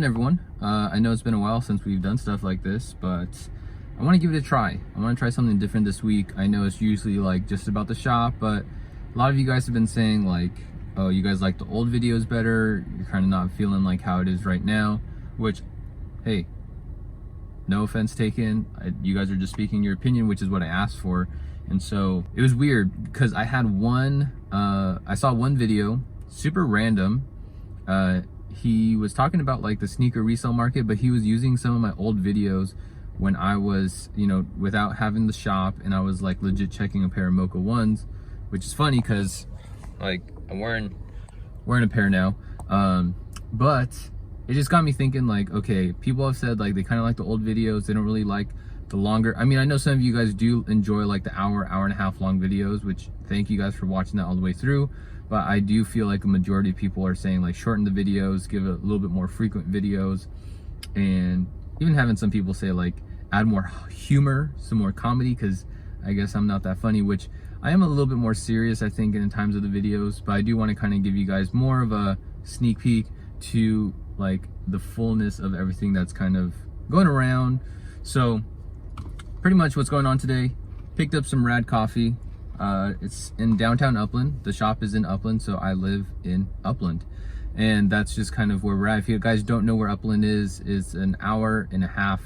everyone. I know it's been a while since we've done stuff like this, but I want to give it a try. I want to try something different this week. I know it's usually like just about the shop, but a lot of you guys have been saying like, oh, you guys like the old videos better. You're kind of not feeling like how it is right now, which, hey, no offense taken. You guys are just speaking your opinion, which is what I asked for. And so it was weird because I had I saw one video, super random. He was talking about like the sneaker resale market, but he was using some of my old videos when I was, you know, without having the shop, and I was like legit checking a pair of Mocha 1s, which is funny because like I'm wearing a pair now. But it just got me thinking like, okay, people have said like they kind of like the old videos. They don't really like the longer. I mean, I know some of you guys do enjoy like the hour and a half long videos, which thank you guys for watching that all the way through. But I do feel like a majority of people are saying like shorten the videos, give it a little bit more frequent videos, and even having some people say like add more humor, some more comedy, because I guess I'm not that funny, which I am a little bit more serious, I think, in times of the videos. But I do want to kind of give you guys more of a sneak peek to like the fullness of everything that's kind of going around. So pretty much what's going on today, picked up some rad coffee. It's in downtown Upland. The shop is in Upland, so I live in Upland, and that's just kind of where we're at. If you guys don't know where Upland is, it's an hour and a half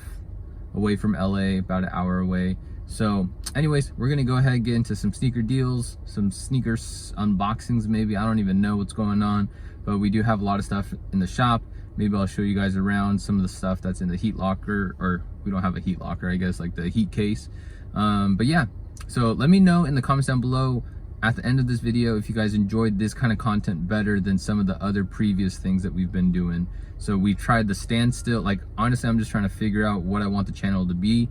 away from LA, about an hour away. So anyways, we're gonna go ahead and get into some sneaker deals, some sneakers unboxings maybe. I don't even know what's going on, but we do have a lot of stuff in the shop. Maybe I'll show you guys around some of the stuff that's in the heat locker, or we don't have a heat locker, I guess, like the heat case. But yeah, so let me know in the comments down below at the end of this video if you guys enjoyed this kind of content better than some of the other previous things that we've been doing. So we tried the standstill. Like, honestly, I'm just trying to figure out what I want the channel to be.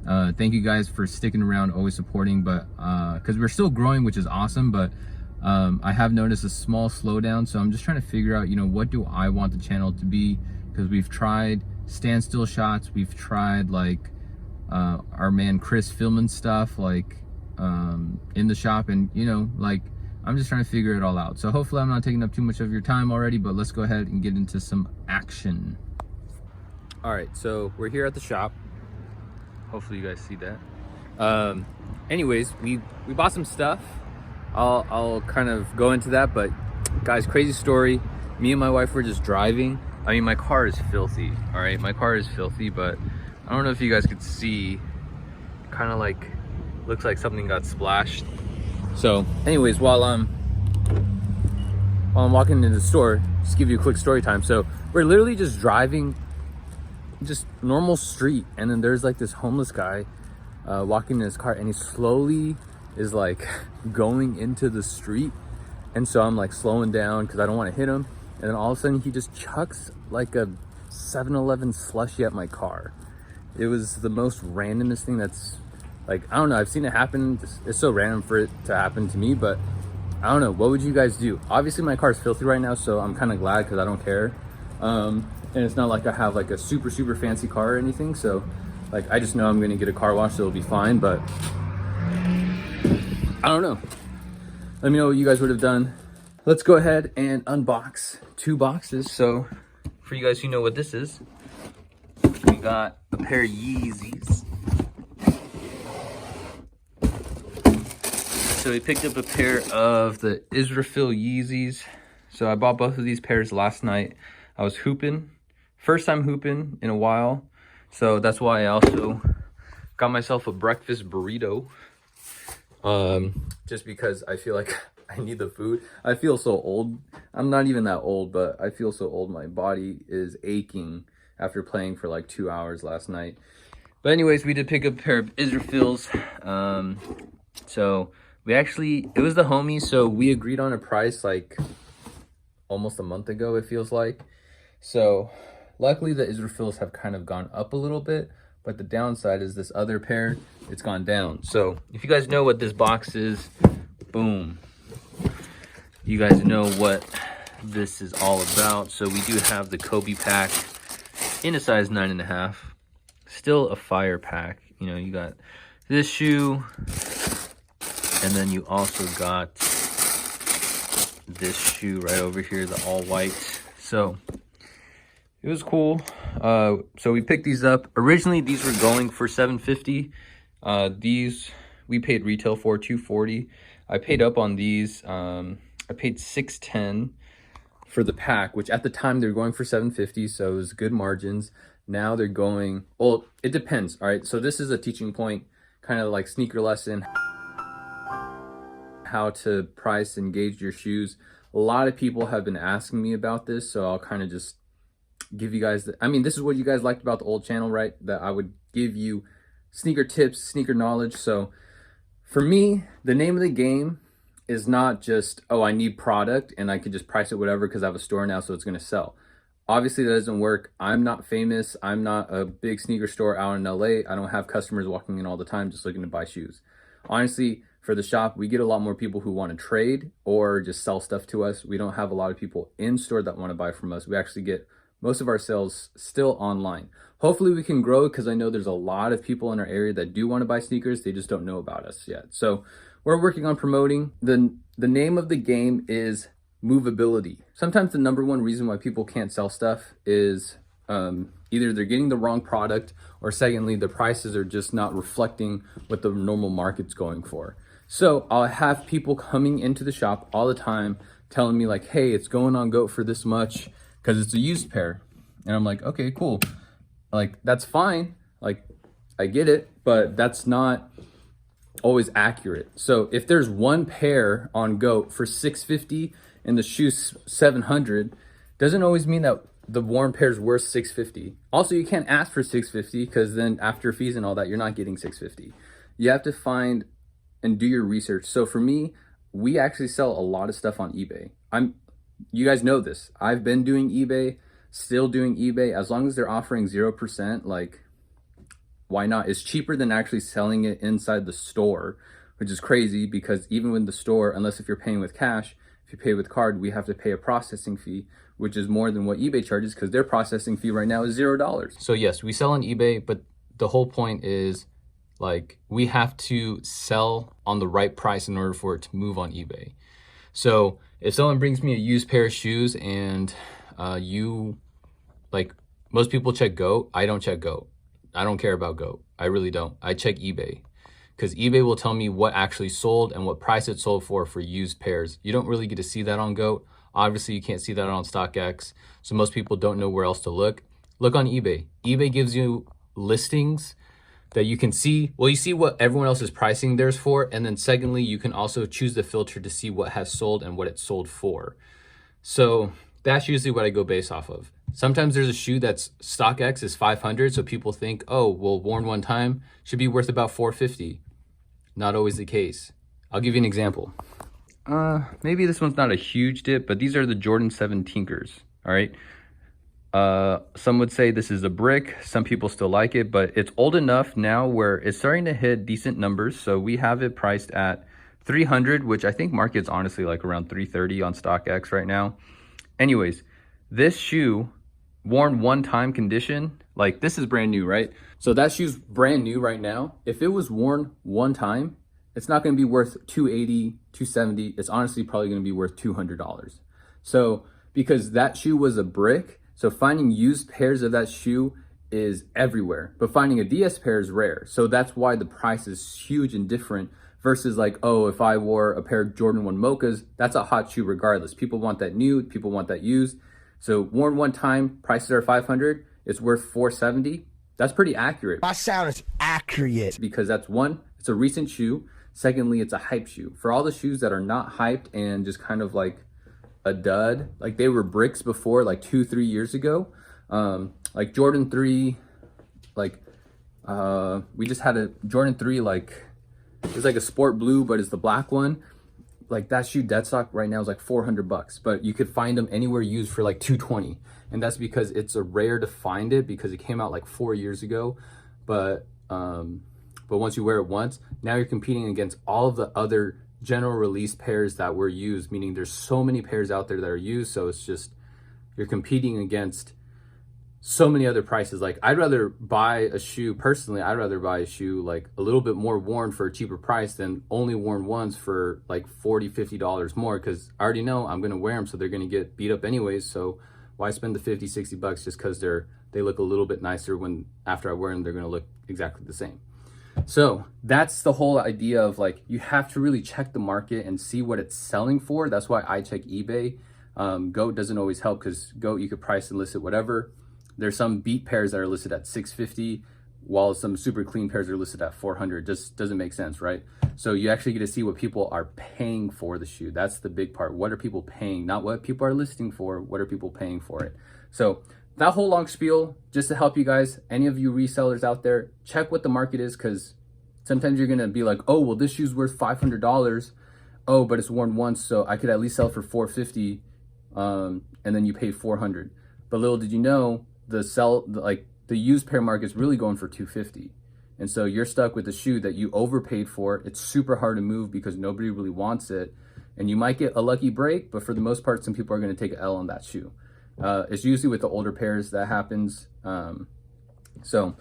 Thank you guys for sticking around, always supporting, but because we're still growing, which is awesome, but I have noticed a small slowdown. So I'm just trying to figure out, you know, what do I want the channel to be? Because we've tried standstill shots, we've tried like our man Chris filming stuff like in the shop, and you know, like I'm just trying to figure it all out. So hopefully I'm not taking up too much of your time already, but let's go ahead and get into some action. All right, so we're here at the shop. Hopefully you guys see that. Anyways, we bought some stuff. I'll kind of go into that, but guys, crazy story. Me and my wife were just driving. I mean, my car is filthy, all right? My car is filthy, but I don't know if you guys could see, kind of like, looks like something got splashed. So anyways, while I'm walking into the store, just give you a quick story time. So we're literally just driving, just normal street, and then there's like this homeless guy walking in his car, and he slowly is like going into the street. And so I'm like slowing down because I don't want to hit him, and then all of a sudden he just chucks like a 7-Eleven slushie at my car. It was the most randomest thing. That's like, I don't know, I've seen it happen. It's so random for it to happen to me, but I don't know, what would you guys do? Obviously my car is filthy right now, so I'm kind of glad because I don't care. And it's not like I have like a super fancy car or anything, so like I just know I'm gonna get a car wash, so it'll be fine. But I don't know, let me know what you guys would have done. Let's go ahead and unbox 2 boxes. So for you guys who know what this is, we got a pair of Yeezys. So we picked up a pair of the Israel Yeezys. So I bought both of these pairs last night. I was hooping, first time hooping in a while. So that's why I also got myself a breakfast burrito. Just because I feel like I need the food. I feel so old. I'm not even that old, but I feel so old. My body is aching after playing for like 2 hours last night. But anyways, we did pick up a pair of Israel's. So we actually, it was the homies, so we agreed on a price like almost a month ago, it feels like. So luckily the Israel's have kind of gone up a little bit, but the downside is this other pair, it's gone down. So if you guys know what this box is, boom, you guys know what this is all about. So we do have the Kobe pack in a size 9.5, still a fire pack. You know, you got this shoe, and then you also got this shoe right over here, the all white. So it was cool. So we picked these up. Originally, these were going for $750. These we paid retail for $240. I paid up on these. I paid $610 for the pack, which at the time they were going for $750, so it was good margins. Now they're going, well, it depends. All right, so this is a teaching point, kind of like sneaker lesson, how to price and gauge your shoes. A lot of people have been asking me about this, so I'll kind of just give you guys I mean, this is what you guys liked about the old channel, right? That I would give you sneaker tips, sneaker knowledge. So for me, the name of the game is not just, oh, I need product and I could just price it whatever because I have a store now, so it's going to sell. Obviously, that doesn't work. I'm not famous. I'm not a big sneaker store out in LA. I don't have customers walking in all the time just looking to buy shoes. Honestly, for the shop, we get a lot more people who want to trade or just sell stuff to us. We don't have a lot of people in store that want to buy from us. We actually get most of our sales still online. Hopefully we can grow because I know there's a lot of people in our area that do want to buy sneakers. They just don't know about us yet. So we're working on promoting. The name of the game is movability. Sometimes the number one reason why people can't sell stuff is either they're getting the wrong product, or secondly, the prices are just not reflecting what the normal market's going for. So I'll have people coming into the shop all the time telling me like, hey, it's going on GOAT for this much because it's a used pair. And I'm like, okay, cool. Like, that's fine. Like, I get it, but that's not always accurate. So if there's one pair on GOAT for $650 and the shoe's $700, doesn't always mean that the worn pair's worth $650. Also, you can't ask for $650 because then after fees and all that, you're not getting $650. You have to find and do your research. So for me, we actually sell a lot of stuff on eBay. You guys know this. I've been doing eBay, still doing eBay. As long as they're offering 0%, like, why not? It's cheaper than actually selling it inside the store, which is crazy because even with the store, unless if you're paying with cash, if you pay with card, we have to pay a processing fee, which is more than what eBay charges because their processing fee right now is $0. So yes, we sell on eBay, but the whole point is like we have to sell on the right price in order for it to move on eBay. So if someone brings me a used pair of shoes and most people check GOAT, I don't check GOAT. I don't care about GOAT. I really don't. I check eBay because eBay will tell me what actually sold and what price it sold for used pairs. You don't really get to see that on GOAT. Obviously, you can't see that on StockX. So most people don't know where else to look. Look on eBay. eBay gives you listings that you can see. Well, you see what everyone else is pricing theirs for. And then secondly, you can also choose the filter to see what has sold and what it sold for. So that's usually what I go based off of. Sometimes there's a shoe that's StockX is 500. So people think, oh, well, worn one time should be worth about 450. Not always the case. I'll give you an example. Maybe this one's not a huge dip, but these are the Jordan 7 Tinkers. All right. Some would say this is a brick. Some people still like it, but it's old enough now where it's starting to hit decent numbers. So we have it priced at 300, which I think market's honestly like around 330 on StockX right now. Anyways, this shoe, worn one-time condition, like this is brand new, right? So that shoe's brand new right now. If it was worn one time, it's not going to be worth $280, $270. It's honestly probably going to be worth $200. So because that shoe was a brick, so finding used pairs of that shoe is everywhere, but finding a DS pair is rare. So that's why the price is huge and different versus like, oh, if I wore a pair of Jordan 1 Mochas, that's a hot shoe regardless. People want that new, people want that used. So worn one time, prices are 500, it's worth 470. That's pretty accurate. My sound is accurate. Because that's one, it's a recent shoe. Secondly, it's a hype shoe. For all the shoes that are not hyped and just kind of like a dud, like they were bricks before, like 2-3 years ago, like Jordan 3, like we just had a Jordan 3, like it's like a sport blue, but it's the black one. Like that shoe dead stock right now is like $400, but you could find them anywhere used for like $220. And that's because it's a rare to find it because it came out like 4 years ago. But once you wear it once, now you're competing against all of the other general release pairs that were used, meaning there's so many pairs out there that are used. So it's just, you're competing against so many other prices. Like I'd rather buy a shoe, personally, I'd rather buy a shoe like a little bit more worn for a cheaper price than only worn ones for like $40, $50 more. Cause I already know I'm going to wear them. So they're going to get beat up anyways. So why spend the 50, 60 bucks just because they look a little bit nicer when after I wear them, they're gonna look exactly the same. So that's the whole idea of like, you have to really check the market and see what it's selling for. That's why I check eBay. Goat doesn't always help because Goat, you could price and list it whatever. There's some beat pairs that are listed at 650, while some super clean pairs are listed at 400. Just doesn't make sense, right? So you actually get to see what people are paying for the shoe. That's the big part. What are people paying? Not what people are listing for. What are people paying for it? So that whole long spiel, just to help you guys, any of you resellers out there, check what the market is, because sometimes you're gonna be like, oh, well, this shoe's worth $500. Oh, but it's worn once, so I could at least sell for $450, and then you pay $400. But little did you know, the used pair market is really going for $250. And so you're stuck with a shoe that you overpaid for. It's super hard to move because nobody really wants it. And you might get a lucky break, but for the most part, some people are gonna take an L on that shoe. It's usually with the older pairs that happens. So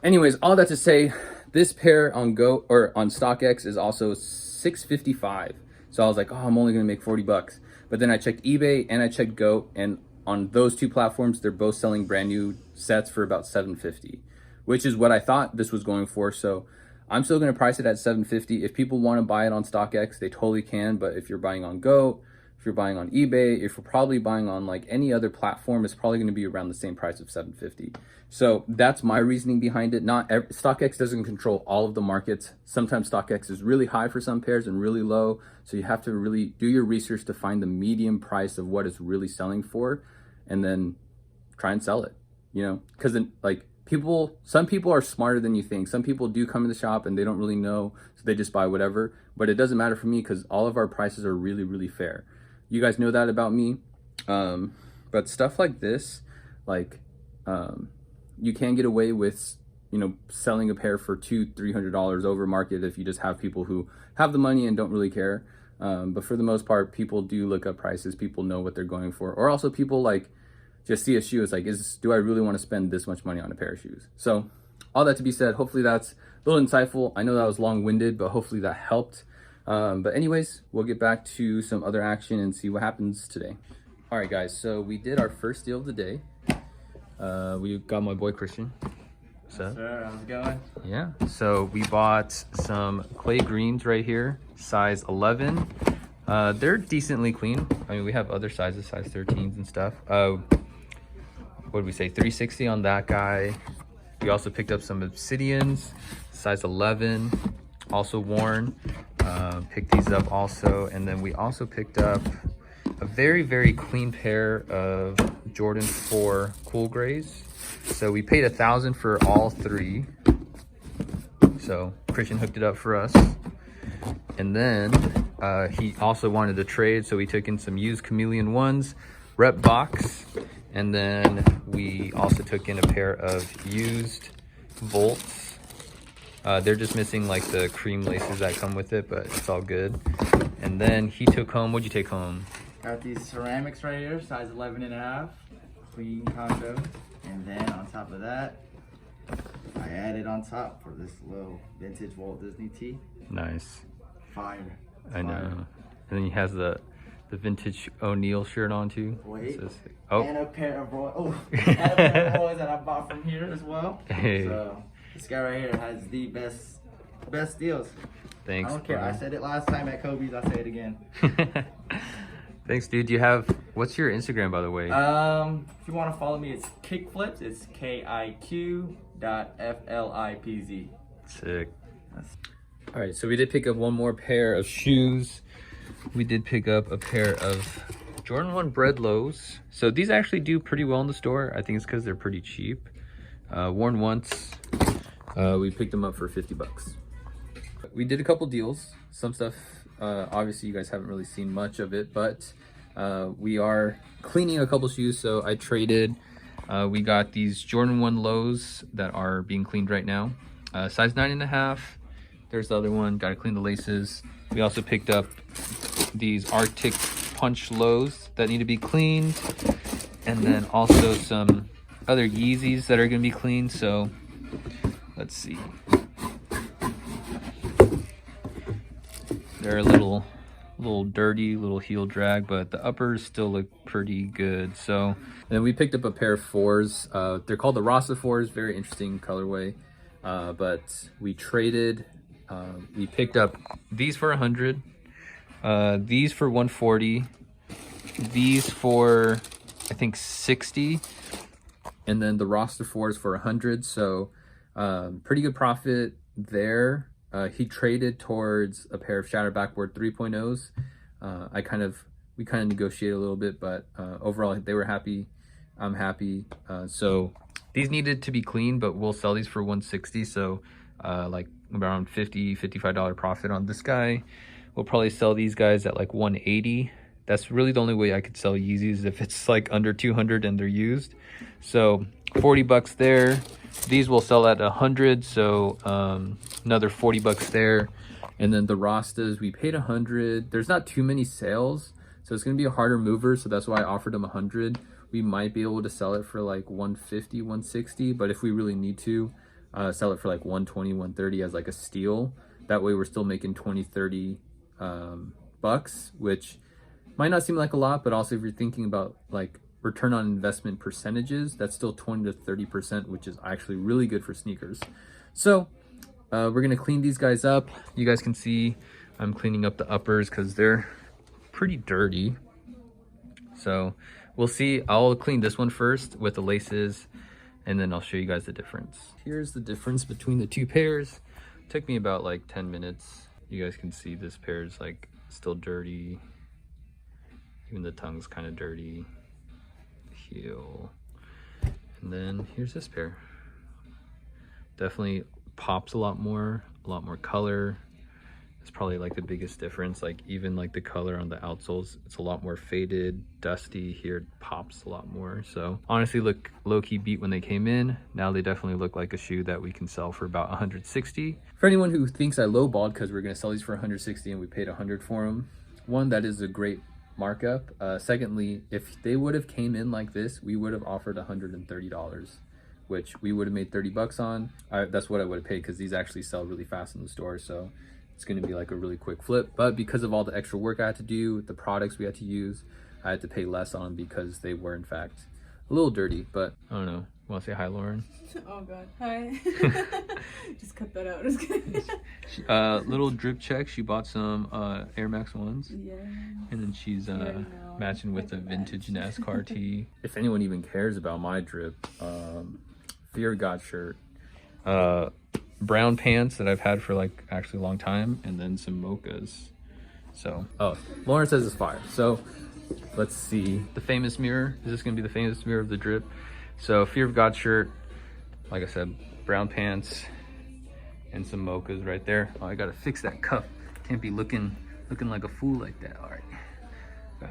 anyways, all that to say, this pair on Go or on StockX is also $655. So I was like, oh, I'm only gonna make 40 bucks. But then I checked eBay and I checked Go, and on those two platforms, they're both selling brand new sets for about $750, which is what I thought this was going for. So I'm still gonna price it at $750. If people wanna buy it on StockX, they totally can. But if you're buying on Go, if you're buying on eBay, if you're probably buying on like any other platform, it's probably gonna be around the same price of $750. So that's my reasoning behind it. StockX doesn't control all of the markets. Sometimes StockX is really high for some pairs and really low. So you have to really do your research to find the medium price of what it's really selling for, and then try and sell it, you know? Because then like some people are smarter than you think. Some people do come in the shop and they don't really know, so they just buy whatever. But it doesn't matter for me because all of our prices are really, really fair. You guys know that about me. But stuff like this, like, you can get away with, you know, selling a pair for $200-300 over market if you just have people who have the money and don't really care. But for the most part, people do look up prices. People know what they're going for. Or also people like just see a shoe. It's like, do I really want to spend this much money on a pair of shoes? So all that to be said, hopefully that's a little insightful. I know that was long-winded, but hopefully that helped. But anyways, we'll get back to some other action and see what happens today. All right, guys, so we did our first deal of the day. We got my boy Christian. So, yes, sir, how's it going? Yeah, so we bought some clay greens right here, size 11. They're decently clean. I mean, we have other sizes, size 13s and stuff. What did we say, 360 on that guy. We also picked up some obsidians, size 11, also worn. Picked these up also, and then we also picked up a very, very clean pair of Jordan 4 cool grays. So we paid $1,000 for all three. So Christian hooked it up for us. And then he also wanted to trade, so we took in some used Chameleon 1s, rep box. And then we also took in a pair of used Volts. They're just missing like the cream laces that come with it, but it's all good. And then he took home, what'd you take home? Got these ceramics right here, size 11.5, clean condo. And then on top of that, I added on top for this little vintage Walt Disney tee. Nice. Fire. I know. And then he has the vintage O'Neal shirt on too. Wait. Oh. And a pair of and a pair of Royals that I bought from here as well. Hey. So this guy right here has the best deals. Thanks. I don't care. Bro. I said it last time at Kobe's. I say it again. Thanks, dude. What's your Instagram, by the way? If you want to follow me, it's Kickflips. It's KIQ.FLIPZ. Sick. All right, so we did pick up one more pair of shoes. We did pick up a pair of Jordan 1 Bread Lows. So these actually do pretty well in the store. I think it's because they're pretty cheap. Worn once. We picked them up for 50 bucks. We did a couple deals. Some stuff, obviously you guys haven't really seen much of it, but we are cleaning a couple shoes. So I traded, we got these Jordan 1 Lows that are being cleaned right now. Size 9.5. There's the other one, gotta clean the laces. We also picked up these Arctic Punch Lows that need to be cleaned. And then also some other Yeezys that are gonna be cleaned. So let's see. They're a little dirty, little heel drag, but the uppers still look pretty pretty good. So, and then we picked up a pair of 4s. They're called the Rasta 4s, very interesting colorway. But we traded, we picked up these for 100, these for 140, these for, I think 60, and then the Rasta 4s for 100. So pretty good profit there. He traded towards a pair of Shatter Backboard 3.0s. We kind of negotiated a little bit, but overall they were happy. I'm happy. So these needed to be clean, but we'll sell these for 160. So like around $55 profit on this guy. We'll probably sell these guys at like 180. That's really the only way I could sell Yeezys, if it's like under 200 and they're used. So 40 bucks there. These will sell at 100, so another 40 bucks there. And then the Rastas, we paid 100. There's not too many sales, so it's gonna be a harder mover, so that's why I offered them 100. We might be able to sell it for like 150, 160, but if we really need to, sell it for like 120, 130 as like a steal. That way we're still making 20, 30 bucks, which might not seem like a lot, but also if you're thinking about like return on investment percentages, that's still 20 to 30%, which is actually really good for sneakers. So we're gonna clean these guys up. You guys can see I'm cleaning up the uppers because they're pretty dirty. So we'll see. I'll clean this one first with the laces, and then I'll show you guys the difference. Here's the difference between the two pairs. Took me about like 10 minutes. You guys can see this pair is like still dirty. Even the tongue's kind of dirty. Heel. And then here's this pair. Definitely pops a lot more color. It's probably like the biggest difference. Like even like the color on the outsoles, it's a lot more faded, dusty. Here it pops a lot more. So honestly, look low-key beat when they came in. Now they definitely look like a shoe that we can sell for about 160. For anyone who thinks I lowballed because we're gonna sell these for 160 and we paid 100 for them, one, that is a great markup. Secondly, if they would have came in like this, we would have offered $130, which we would have made 30 bucks on. That's what I would have paid, because these actually sell really fast in the store, so it's going to be like a really quick flip. But because of all the extra work I had to do, the products we had to use, I had to pay less on them because they were in fact a little dirty. But I don't know, want to say hi, Lauren? Oh god, hi. Just cut that out. Just kidding. Little drip check. She bought some Air Max 1s. Yeah. And then she's matching with a vintage NASCAR tee. If anyone even cares about my drip, Fear of God shirt, brown pants that I've had for like actually a long time, and then some mochas. So, oh, Lauren says it's fire. So let's see. The famous mirror. Is this gonna be the famous mirror of the drip? So Fear of God shirt, like I said, brown pants, and some mochas right there. Oh, I gotta fix that cuff. Can't be looking like a fool like that. All right.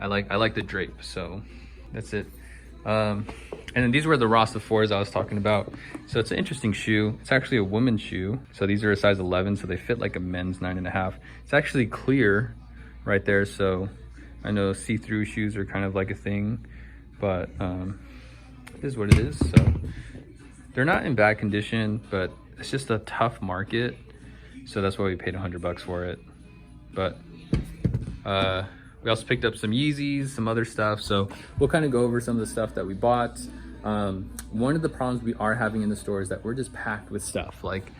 I like the drape, so that's it. And then these were the Rasta 4s I was talking about. So it's an interesting shoe. It's actually a women's shoe. So these are a size 11, so they fit like a men's 9.5. It's actually clear right there. So I know see-through shoes are kind of like a thing, but it is what it is. So they're not in bad condition, but it's just a tough market. So that's why we paid 100 bucks for it. But we also picked up some Yeezys, some other stuff. So we'll kind of go over some of the stuff that we bought. One of the problems we are having in the store is that we're just packed with stuff. Like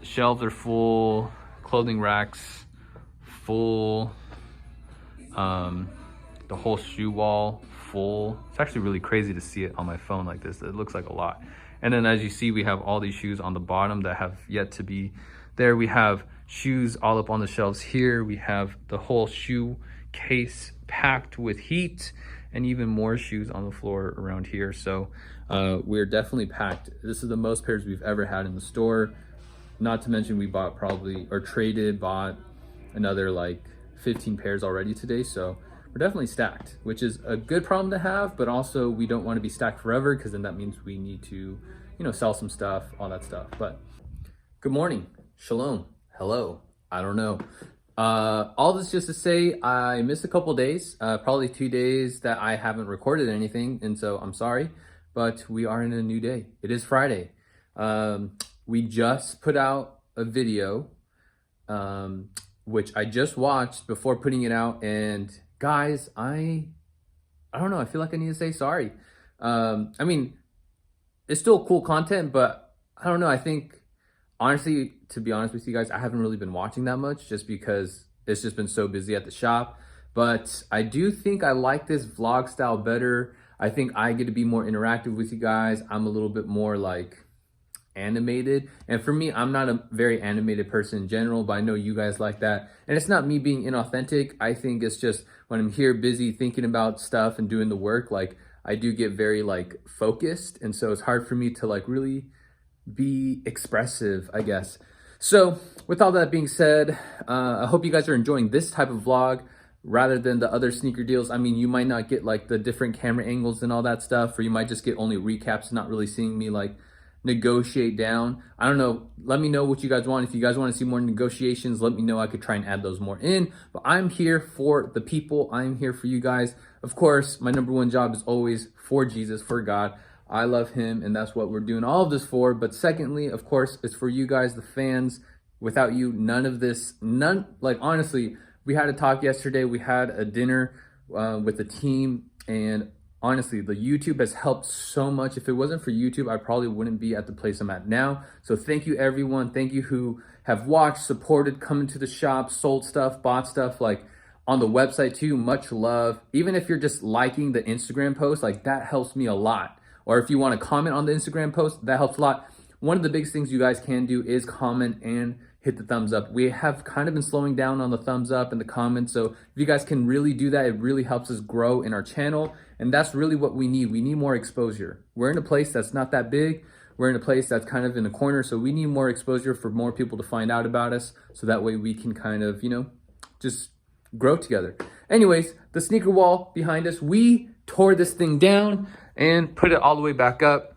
shelves are full, clothing racks full, the whole shoe wall full. It's actually really crazy to see it on my phone like this. It looks like a lot. And then as you see, we have all these shoes on the bottom that have yet to be there. We have shoes all up on the shelves here. We have the whole shoe case packed with heat, and even more shoes on the floor around here. So we're definitely packed. This is the most pairs we've ever had in the store. Not to mention we bought bought another like 15 pairs already today. So we're definitely stacked, which is a good problem to have, but also we don't want to be stacked forever, because then that means we need to, you know, sell some stuff, all that stuff. But good morning, shalom, hello, I don't know. All this just to say I missed a couple days, probably 2 days that I haven't recorded anything, and so I'm sorry, but we are in a new day. It is Friday. We just put out a video, which I just watched before putting it out, and guys, I I don't know, I feel like I need to say sorry. I mean, it's still cool content, but I don't know, I think, honestly, to be honest with you guys, I haven't really been watching that much just because it's just been so busy at the shop. But I do think I like this vlog style better. I think I get to be more interactive with you guys. I'm a little bit more like animated, and for me, I'm not a very animated person in general, but I know you guys like that. And it's not me being inauthentic. I think it's just when I'm here busy thinking about stuff and doing the work, like I do get very like focused, and so it's hard for me to like really be expressive, I guess. So with all that being said, I hope you guys are enjoying this type of vlog rather than the other sneaker deals. I mean, you might not get like the different camera angles and all that stuff, or you might just get only recaps, not really seeing me like negotiate down. I don't know, let me know what you guys want. If you guys want to see more negotiations, let me know. I could try and add those more in, but I'm here for the people. I'm here for you guys. Of course, my number one job is always for Jesus, for God. I love him, and that's what we're doing all of this for. But secondly, of course, it's for you guys, the fans. Without you, none of this, like honestly, we had a talk yesterday. We had a dinner with the team, and honestly, the YouTube has helped so much. If it wasn't for YouTube, I probably wouldn't be at the place I'm at now. So thank you, everyone. Thank you who have watched, supported, come into the shop, sold stuff, bought stuff, like on the website too. Much love. Even if you're just liking the Instagram post, like that helps me a lot. Or if you want to comment on the Instagram post, that helps a lot. One of the biggest things you guys can do is comment and hit the thumbs up. We have kind of been slowing down on the thumbs up and the comments. So if you guys can really do that, it really helps us grow in our channel. And that's really what we need. We need more exposure. We're in a place that's not that big. We're in a place that's kind of in the corner. So we need more exposure for more people to find out about us. So that way we can kind of, you know, just grow together. Anyways, the sneaker wall behind us, we tore this thing down and put it all the way back up.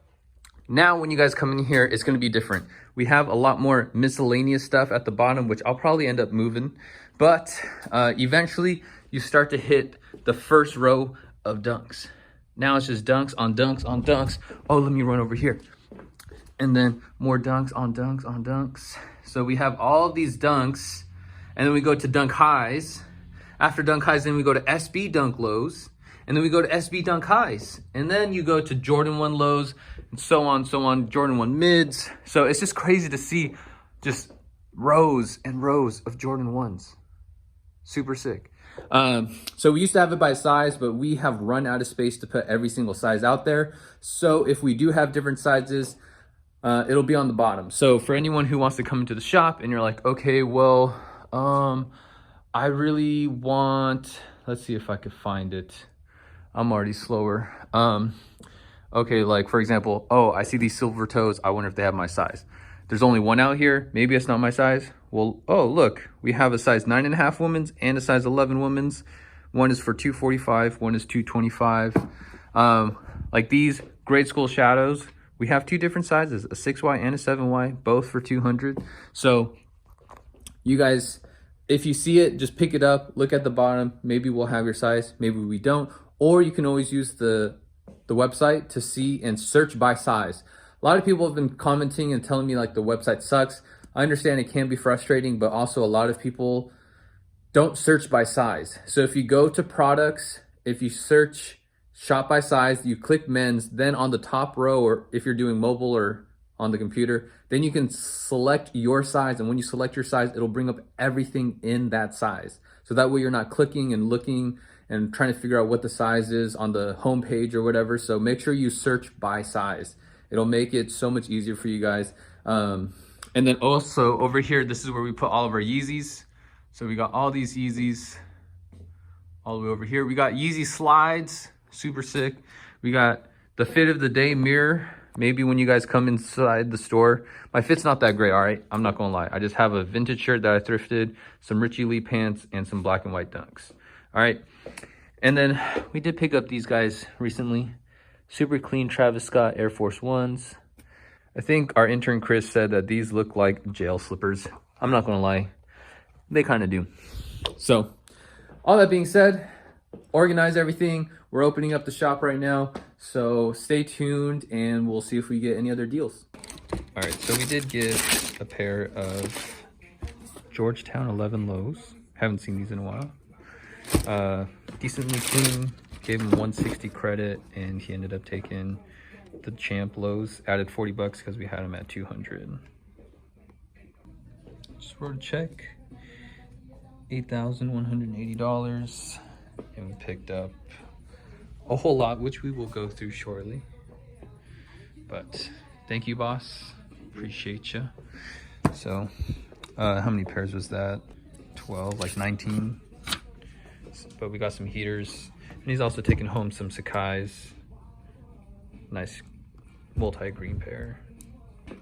Now, when you guys come in here, it's going to be different. We have a lot more miscellaneous stuff at the bottom, which I'll probably end up moving. But eventually, you start to hit the first row of dunks. Now it's just dunks on dunks on dunks. Oh, let me run over here. And then more dunks on dunks on dunks. So we have all these dunks. And then we go to dunk highs. After dunk highs, then we go to SB dunk lows. And then we go to SB dunk highs. And then you go to Jordan 1 lows, and so on, Jordan 1 mids. So it's just crazy to see just rows and rows of Jordan 1s. Super sick. So we used to have it by size, but we have run out of space to put every single size out there. So if we do have different sizes, it'll be on the bottom. So for anyone who wants to come into the shop and you're like, okay, well, I really want, let's see if I could find it. I'm already slower. Okay, like for example, oh, I see these silver toes. I wonder if they have my size. There's only one out here. Maybe it's not my size. Well, oh, look, we have a size 9.5 women's and a size 11 women's. One is for 245, one is 225. Like these grade school shadows, we have two different sizes, a 6Y and a 7Y, both for 200. So you guys, if you see it, just pick it up, look at the bottom. Maybe we'll have your size, maybe we don't. Or you can always use the website to see and search by size. A lot of people have been commenting and telling me like the website sucks. I understand it can be frustrating, but also a lot of people don't search by size. So if you go to products, if you search shop by size, you click men's, then on the top row, or if you're doing mobile or on the computer, then you can select your size. And when you select your size, it'll bring up everything in that size. So that way you're not clicking and looking and trying to figure out what the size is on the home page or whatever. So make sure you search by size. It'll make it so much easier for you guys. And then also over here, this is where we put all of our Yeezys. So we got all these Yeezys all the way over here. We got Yeezy slides, super sick. We got the fit of the day mirror. Maybe when you guys come inside the store, my fit's not that great, all right? I'm not gonna lie. I just have a vintage shirt that I thrifted, some Richie Lee pants, and some black and white dunks. All right, and then we did pick up these guys recently. Super clean Travis Scott Air Force Ones. I think our intern Chris said that these look like jail slippers. I'm not gonna lie, they kind of do. So all that being said, organize everything. We're opening up the shop right now, so stay tuned and we'll see if we get any other deals. All right, so we did get a pair of Georgetown 11 lows. Haven't seen these in a while. Decently clean Gave him 160 credit, and he ended up taking the champ lows. Added 40 bucks because we had him at 200. Just wrote a check, $8,180, and we picked up a whole lot, which we will go through shortly. But thank you, boss. Appreciate you. So, how many pairs was that? 12, like 19. But we got some heaters, and he's also taking home some Sakai's. Nice multi-green pair.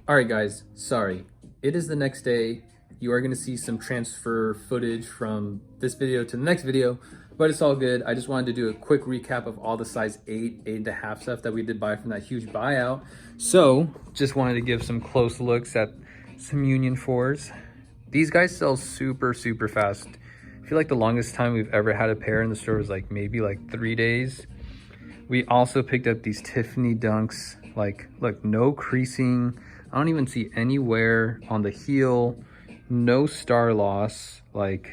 All right, guys. Sorry, it is the next day. You are going to see some transfer footage from this video to the next video, but it's all good. I just wanted to do a quick recap of all the size 8, 8.5 stuff that we did buy from that huge buyout. So just wanted to give some close looks at some Union 4s. These guys sell super, super fast. I feel like the longest time we've ever had a pair in the store was like maybe like 3 days. We also picked up these Tiffany Dunks. Like, look, no creasing. I don't even see any wear on the heel. No star loss. Like,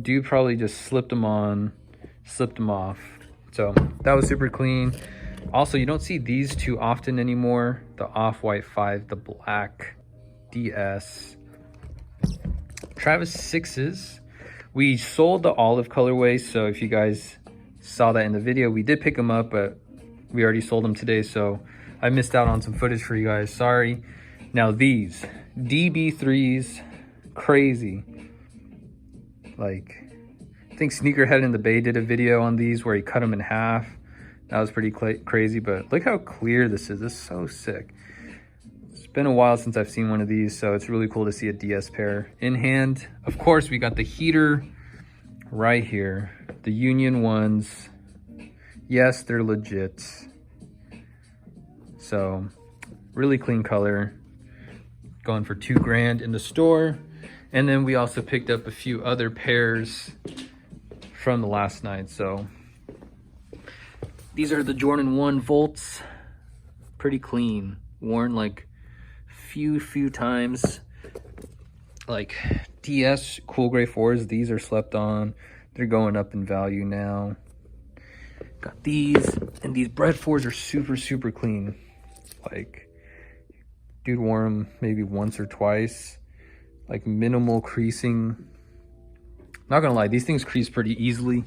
dude probably just slipped them on, slipped them off. So that was super clean. Also, you don't see these too often anymore. The off-white 5, the black DS. Travis 6s. We sold the olive colorway, so if you guys saw that in the video, we did pick them up, but we already sold them today, so I missed out on some footage for you guys. Sorry. Now these DB3s, crazy. Like, I think Sneakerhead in the Bay did a video on these where he cut them in half. That was pretty crazy, but look how clear this is. This is so sick. It's been a while since I've seen one of these, so it's really cool to see a DS pair in hand. Of course, we got the heater right here. The Union ones. Yes, they're legit. So, really clean color. Going for $2,000 in the store. And then we also picked up a few other pairs from the last night. So these are the Jordan 1 Volts. Pretty clean. Worn like few times. Like DS Cool Gray 4s. These are slept on. They're going up in value now. Got these. And these Bread 4s are super, super clean. Like, dude wore them maybe once or twice. Like minimal creasing. Not gonna lie, these things crease pretty easily.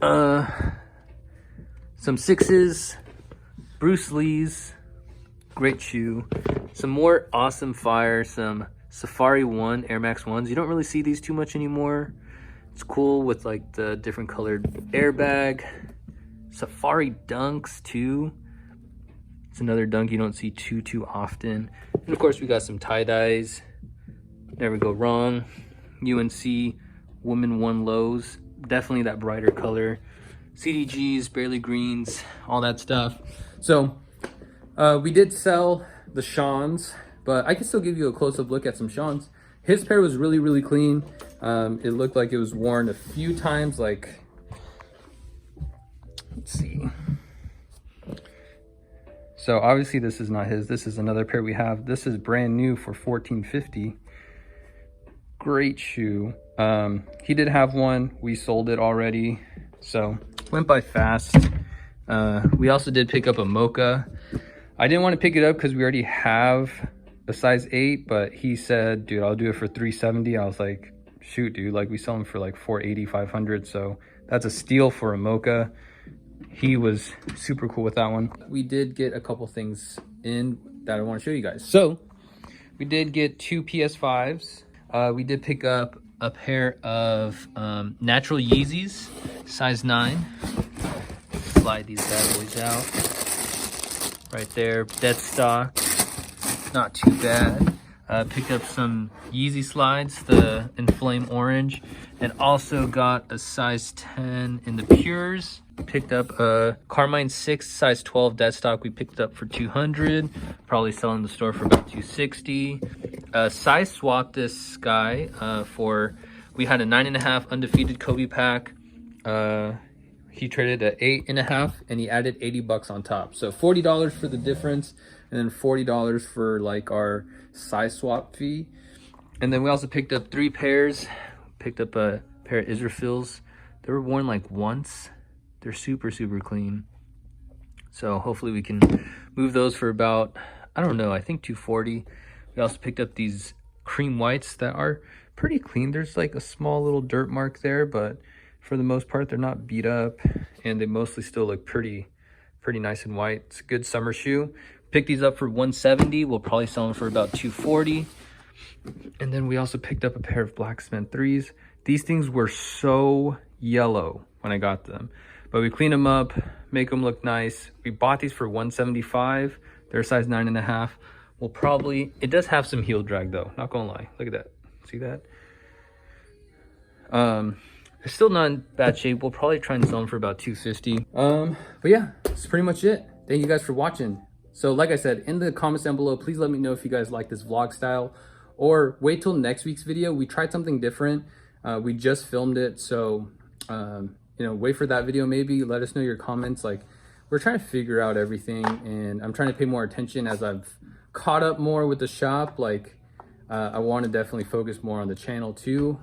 Some 6s, Bruce Lee's, great shoe. Some more awesome fire, some Safari 1 Air Max 1s. You don't really see these too much anymore. It's cool with like the different colored airbag. Safari Dunks too. It's another dunk you don't see too often. And of course we got some tie-dyes. Never go wrong. UNC Women 1 Lows. Definitely that brighter color. CDGs, Barely Greens, all that stuff. So we did sell the Sean's, but I can still give you a close-up look at some Sean's. His pair was really, really clean. It looked like it was worn a few times. Like, let's see. So obviously this is not his. This is another pair we have. This is brand new for $14.50. Great shoe. He did have one. We sold it already. So went by fast. We also did pick up a Mocha. I didn't want to pick it up because we already have a size 8, but he said, dude, I'll do it for $370. I was like, shoot, dude, like we sell them for like $480, $500. So that's a steal for a Mocha. He was super cool with that one. We did get a couple things in that I want to show you guys. So we did get 2 PS5s. We did pick up a pair of natural Yeezys, size 9. Slide these bad boys out. Right there, dead stock. Not too bad. Picked up some Yeezy slides, the Inflame Orange, and also got a size 10 in the Pures. Picked up a Carmine 6 size 12 dead stock. We picked up for $200. Probably selling in the store for about $260. Size swapped this guy for, we had a 9.5 undefeated Kobe pack. He traded at 8.5 and he added 80 bucks on top. So $40 for the difference, and then $40 for like our size swap fee. And then we also picked up 3 pairs. Picked up a pair of Israfils. They were worn like once They're super clean. So hopefully we can move those for about, I don't know, I think 240. We also picked up these cream whites that are pretty clean. There's like a small little dirt mark there, but for the most part, they're not beat up, and they mostly still look pretty nice and white. It's a good summer shoe. Picked these up for 170. We'll probably sell them for about 240. And then we also picked up a pair of black cement 3s. These things were so yellow when I got them, but we clean them up, make them look nice. We bought these for 175. They're size 9.5. We'll probably, it does have some heel drag though, not gonna lie. Look at that, see that? It's still not in bad shape. We'll probably try and sell them for about 250. But yeah, that's pretty much it. Thank you guys for watching. So like I said, in the comments down below, please let me know if you guys like this vlog style, or wait till next week's video. We tried something different. We just filmed it, so you know, wait for that video maybe. Let us know your comments. Like, we're trying to figure out everything, and I'm trying to pay more attention as I've caught up more with the shop. Like, I want to definitely focus more on the channel too.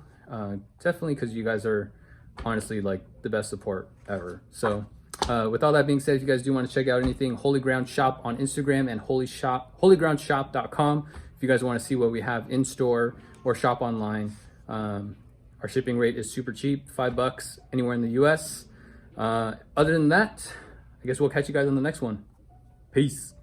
Definitely because you guys are honestly like the best support ever. So with all that being said, if you guys do want to check out anything, Holy Ground Shop on Instagram and holygroundshop.com. If you guys want to see what we have in store or shop online. Our shipping rate is super cheap, $5 anywhere in the US. Other than that, I guess we'll catch you guys on the next one. Peace.